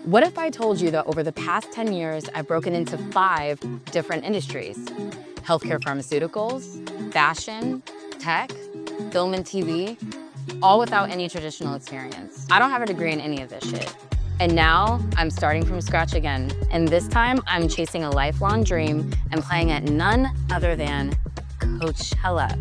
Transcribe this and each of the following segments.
What if I told you that over the past 10 years, I've broken into 5 different industries? Healthcare pharmaceuticals, fashion, tech, film and TV, all without any traditional experience. I don't have a degree in any of this shit. And now I'm starting from scratch again. And this time I'm chasing a lifelong dream and playing at none other than Coachella.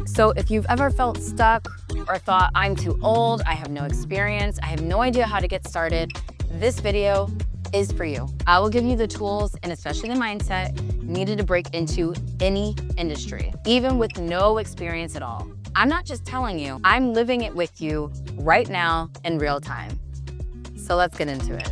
So if you've ever felt stuck or thought I'm too old, I have no experience, I have no idea how to get started, this video is for you. I will give you the tools and especially the mindset needed to break into any industry, even with no experience at all. I'm not just telling you, I'm living it with you right now in real time. So let's get into it.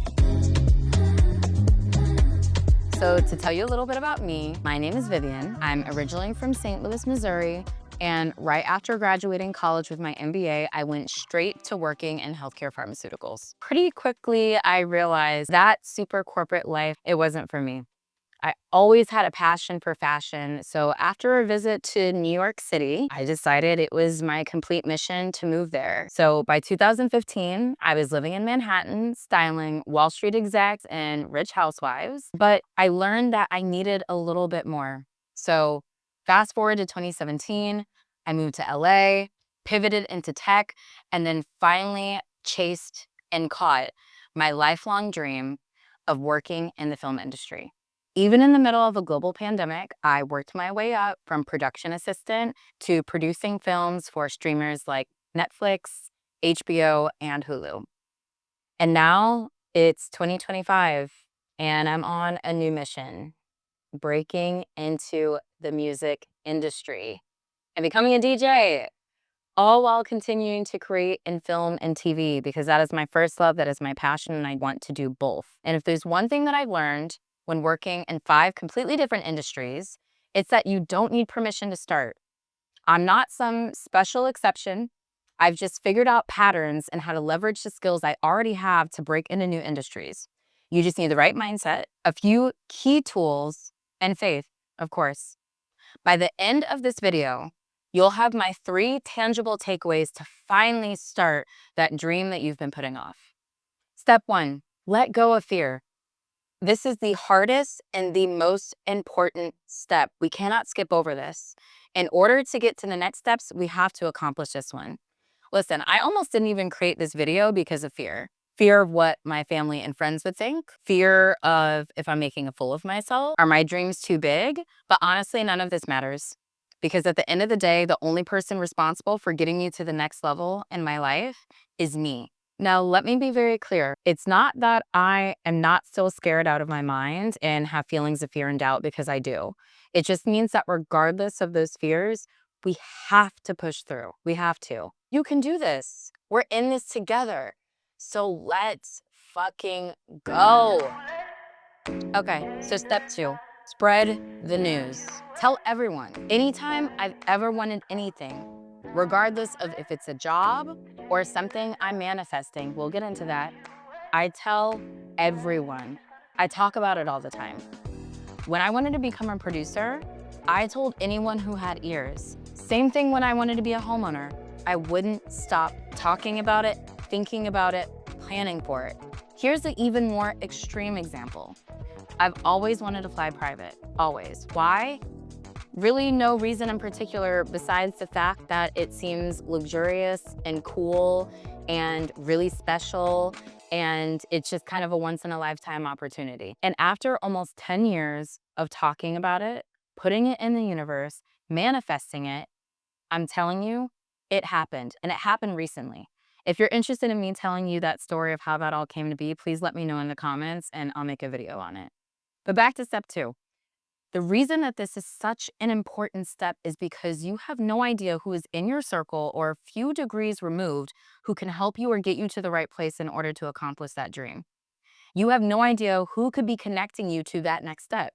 So to tell you a little bit about me, my name is Vivian. I'm originally from St. Louis, Missouri. And right after graduating college with my MBA, I went straight to working in healthcare pharmaceuticals. Pretty quickly, I realized that super corporate life, it wasn't for me. I always had a passion for fashion. So after a visit to New York City, I decided it was my complete mission to move there. So by 2015, I was living in Manhattan, styling Wall Street execs and rich housewives. But I learned that I needed a little bit more. So fast forward to 2017, I moved to LA, pivoted into tech, and then finally chased and caught my lifelong dream of working in the film industry. Even in the middle of a global pandemic, I worked my way up from production assistant to producing films for streamers like Netflix, HBO, and Hulu. And now it's 2025, and I'm on a new mission, breaking into the music industry and becoming a DJ, all while continuing to create in film and TV because that is my first love, that is my passion, and I want to do both. And if there's one thing that I've learned when working in 5 completely different industries, it's that you don't need permission to start. I'm not some special exception. I've just figured out patterns and how to leverage the skills I already have to break into new industries. You just need the right mindset, a few key tools, and faith, of course. By the end of this video, you'll have my 3 tangible takeaways to finally start that dream that you've been putting off. Step 1, let go of fear. This is the hardest and the most important step. We cannot skip over this. In order to get to the next steps, we have to accomplish this one. Listen, I almost didn't even create this video because of fear. Fear of what my family and friends would think. Fear of if I'm making a fool of myself. Are my dreams too big? But honestly, none of this matters. Because at the end of the day, the only person responsible for getting me to the next level in my life is me. Now, let me be very clear. It's not that I am not still scared out of my mind and have feelings of fear and doubt, because I do. It just means that regardless of those fears, we have to push through. We have to. You can do this. We're in this together. So let's fucking go. Okay, so step 2, spread the news. Tell everyone. Anytime I've ever wanted anything, regardless of if it's a job or something I'm manifesting, we'll get into that, I tell everyone. I talk about it all the time. When I wanted to become a producer, I told anyone who had ears. Same thing when I wanted to be a homeowner. I wouldn't stop talking about it, thinking about it, planning for it. Here's an even more extreme example. I've always wanted to fly private, always. Why? Really no reason in particular besides the fact that it seems luxurious and cool and really special, and it's just kind of a once in a lifetime opportunity. And after almost 10 years of talking about it, putting it in the universe, manifesting it, I'm telling you, it happened, and it happened recently. If you're interested in me telling you that story of how that all came to be, please let me know in the comments and I'll make a video on it. But back to step 2. The reason that this is such an important step is because you have no idea who is in your circle or a few degrees removed who can help you or get you to the right place in order to accomplish that dream. You have no idea who could be connecting you to that next step.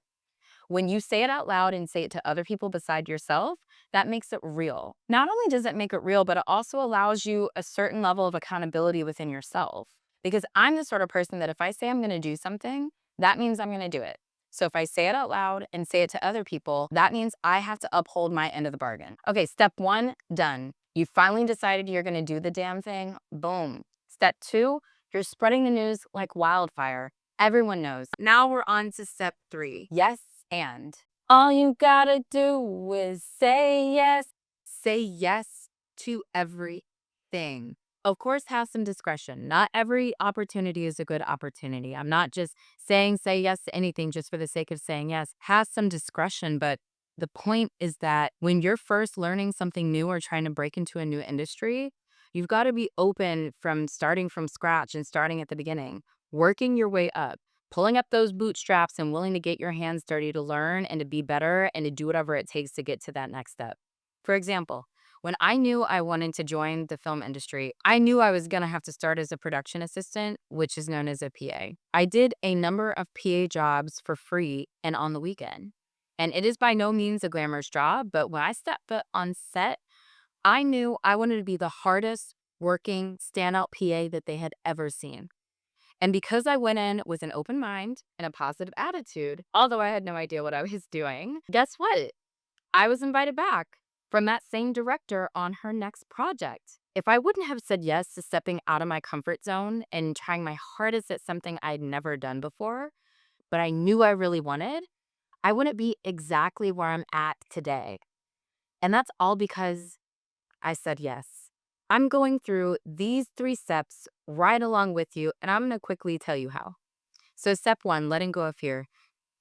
When you say it out loud and say it to other people beside yourself, that makes it real. Not only does it make it real, but it also allows you a certain level of accountability within yourself. Because I'm the sort of person that if I say I'm going to do something, that means I'm going to do it. So if I say it out loud and say it to other people, that means I have to uphold my end of the bargain. Okay, step 1, done. You finally decided you're going to do the damn thing. Boom. Step 2, You're spreading the news like wildfire. Everyone knows. Now we're on to step 3. Yes, and. All you gotta do is say yes. Say yes to everything. Of course, have some discretion. Not every opportunity is a good opportunity. I'm not just saying say yes to anything just for the sake of saying yes. Have some discretion, but the point is that when you're first learning something new or trying to break into a new industry, you've got to be open from starting from scratch and starting at the beginning, working your way up, pulling up those bootstraps and willing to get your hands dirty to learn and to be better and to do whatever it takes to get to that next step. For example, when I knew I wanted to join the film industry, I knew I was going to have to start as a production assistant, which is known as a PA. I did a number of PA jobs for free and on the weekend. And it is by no means a glamorous job, but when I stepped foot on set, I knew I wanted to be the hardest working standout PA that they had ever seen. And because I went in with an open mind and a positive attitude, although I had no idea what I was doing, guess what? I was invited back from that same director on her next project. If I wouldn't have said yes to stepping out of my comfort zone and trying my hardest at something I'd never done before, but I knew I really wanted, I wouldn't be exactly where I'm at today. And that's all because I said yes. I'm going through these 3 steps right along with you, and I'm going to quickly tell you how. So step 1, letting go of fear.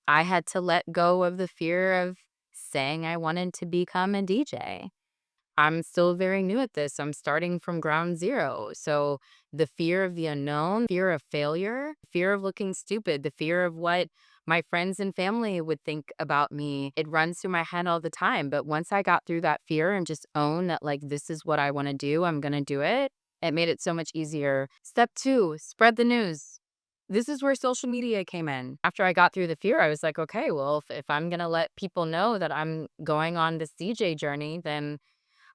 I had to let go of the fear of saying I wanted to become a DJ. I'm still very new at this. I'm starting from ground zero. So the fear of the unknown, fear of failure, fear of looking stupid, the fear of what my friends and family would think about me, it runs through my head all the time. But once I got through that fear and just own that, like, this is what I want to do, I'm going to do it, it made it so much easier. Step 2, spread the news. This is where social media came in. After I got through the fear, I was like, okay, well, if I'm going to let people know that I'm going on this DJ journey, then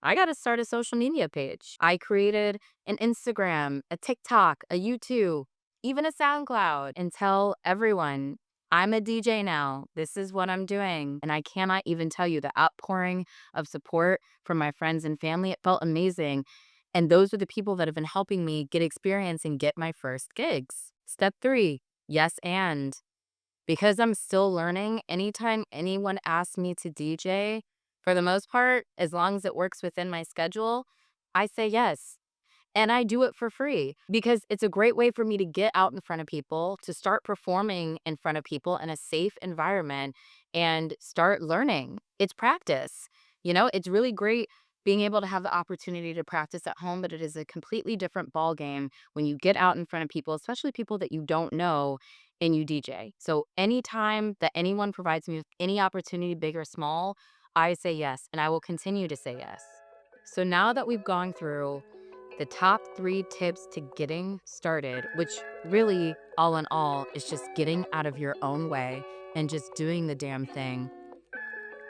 I got to start a social media page. I created an Instagram, a TikTok, a YouTube, even a SoundCloud, and tell everyone I'm a DJ now. This is what I'm doing. And I cannot even tell you the outpouring of support from my friends and family. It felt amazing. And those are the people that have been helping me get experience and get my first gigs. Step 3, yes, and. Because I'm still learning, anytime anyone asks me to DJ, for the most part, as long as it works within my schedule, I say yes. And I do it for free because it's a great way for me to get out in front of people, to start performing in front of people in a safe environment and start learning. It's practice. It's really great being able to have the opportunity to practice at home, but it is a completely different ball game when you get out in front of people, especially people that you don't know, and you DJ. So anytime that anyone provides me with any opportunity, big or small, I say yes, and I will continue to say yes. So now that we've gone through the top 3 tips to getting started, which really, all in all, is just getting out of your own way and just doing the damn thing,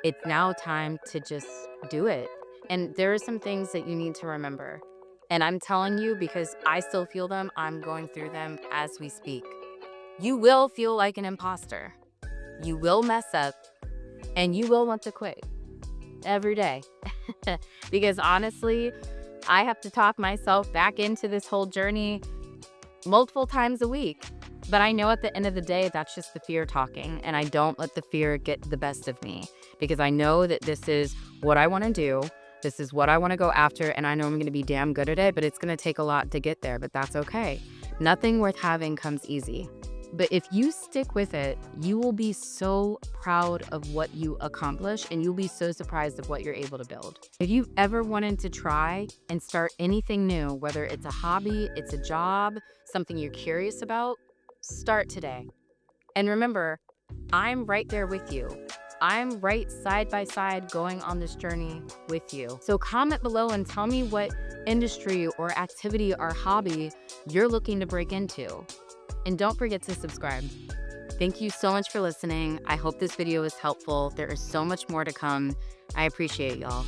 it's now time to just do it. And there are some things that you need to remember. And I'm telling you because I still feel them, I'm going through them as we speak. You will feel like an imposter. You will mess up and you will want to quit every day. Because honestly, I have to talk myself back into this whole journey multiple times a week. But I know at the end of the day, that's just the fear talking. And I don't let the fear get the best of me because I know that this is what I want to do. This is what I want to go after. And I know I'm going to be damn good at it, but it's going to take a lot to get there. But that's okay. Nothing worth having comes easy. But if you stick with it, you will be so proud of what you accomplish and you'll be so surprised of what you're able to build. If you've ever wanted to try and start anything new, whether it's a hobby, it's a job, something you're curious about, start today. And remember, I'm right there with you. I'm right side by side going on this journey with you. So comment below and tell me what industry or activity or hobby you're looking to break into. And don't forget to subscribe. Thank you so much for listening. I hope this video was helpful. There is so much more to come. I appreciate y'all.